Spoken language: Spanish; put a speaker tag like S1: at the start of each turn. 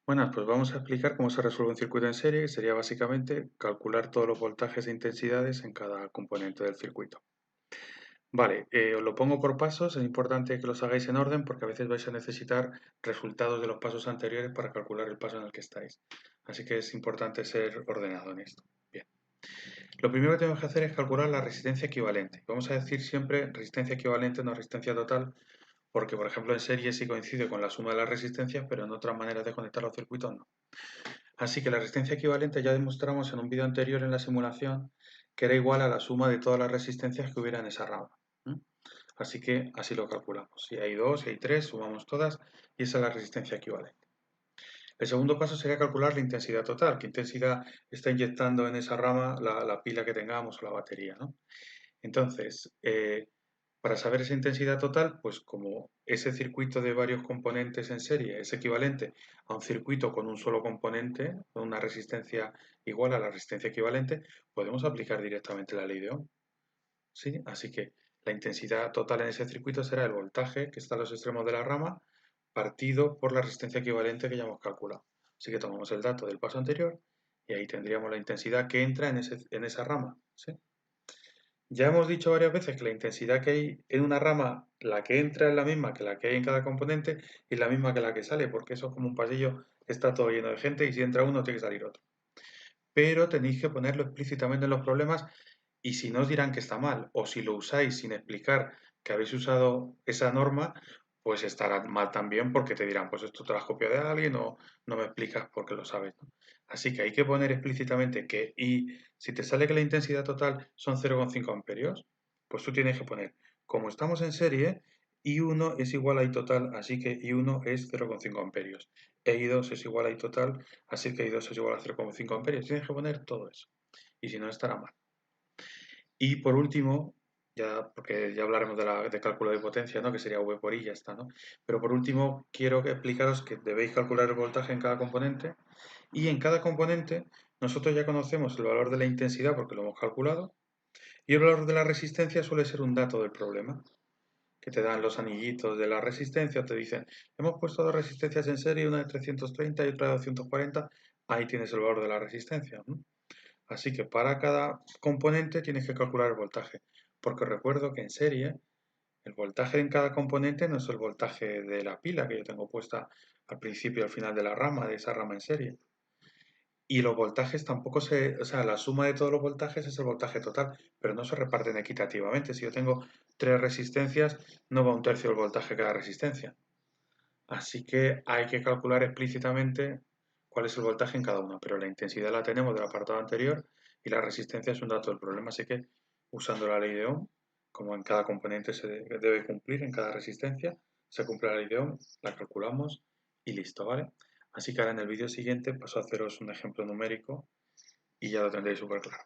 S1: Bueno, pues vamos a explicar cómo se resuelve un circuito en serie, que sería básicamente calcular todos los voltajes e intensidades en cada componente del circuito. Vale, os lo pongo por pasos, es importante que los hagáis en orden porque a veces vais a necesitar resultados de los pasos anteriores para calcular el paso en el que estáis. Así que es importante ser ordenado en esto. Bien, lo primero que tenemos que hacer es calcular la resistencia equivalente. Vamos a decir siempre resistencia equivalente, no resistencia total, porque por ejemplo en serie sí coincide con la suma de las resistencias, pero en otras maneras de conectar los circuitos no. Así que la resistencia equivalente ya demostramos en un vídeo anterior en la simulación que era igual a la suma de todas las resistencias que hubiera en esa rama. Así que así lo calculamos. Si hay dos, si hay tres, sumamos todas y esa es la resistencia equivalente. El segundo paso sería calcular la intensidad total, qué intensidad está inyectando en esa rama la pila que tengamos o la batería, ¿no? Entonces, para saber esa intensidad total, pues como ese circuito de varios componentes en serie es equivalente a un circuito con un solo componente, con una resistencia igual a la resistencia equivalente, podemos aplicar directamente la ley de Ohm. ¿Sí? Así que la intensidad total en ese circuito será el voltaje que está a los extremos de la rama partido por la resistencia equivalente que ya hemos calculado. Así que tomamos el dato del paso anterior y ahí tendríamos la intensidad que entra en esa rama. ¿Sí? Ya hemos dicho varias veces que la intensidad que hay en una rama, la que entra es la misma que la que hay en cada componente y la misma que la que sale, porque eso es como un pasillo que está todo lleno de gente y si entra uno tiene que salir otro. Pero tenéis que ponerlo explícitamente en los problemas y si no os dirán que está mal o si lo usáis sin explicar que habéis usado esa norma, pues estará mal también porque te dirán, pues esto te lo has copiado de alguien o no me explicas por qué lo sabes, ¿no? Así que hay que poner explícitamente que, y si te sale que la intensidad total son 0,5 amperios, pues tú tienes que poner, como estamos en serie, I1 es igual a I total, así que I1 es 0,5 amperios. E I2 es igual a I total, así que I2 es igual a 0,5 amperios. Tienes que poner todo eso. Y si no, estará mal. Y por último, ya, porque ya hablaremos de cálculo de potencia, ¿no? Que sería V por I, ya está, ¿no? Pero por último, quiero explicaros que debéis calcular el voltaje en cada componente. Y en cada componente, nosotros ya conocemos el valor de la intensidad porque lo hemos calculado. Y el valor de la resistencia suele ser un dato del problema, que te dan los anillitos de la resistencia, te dicen, hemos puesto dos resistencias en serie, una de 330 y otra de 240, ahí tienes el valor de la resistencia, ¿no? Así que para cada componente tienes que calcular el voltaje, porque recuerdo que en serie el voltaje en cada componente no es el voltaje de la pila que yo tengo puesta al principio y al final de la rama, de esa rama en serie. Y los voltajes tampoco o sea, la suma de todos los voltajes es el voltaje total, pero no se reparten equitativamente. Si yo tengo tres resistencias, no va un tercio del voltaje cada resistencia. Así que hay que calcular explícitamente cuál es el voltaje en cada una, pero la intensidad la tenemos del apartado anterior y la resistencia es un dato del problema, así que usando la ley de Ohm, como en cada componente se debe cumplir, en cada resistencia, se cumple la ley de Ohm, la calculamos y listo, ¿vale? Así que ahora en el vídeo siguiente paso a haceros un ejemplo numérico y ya lo tendréis súper claro.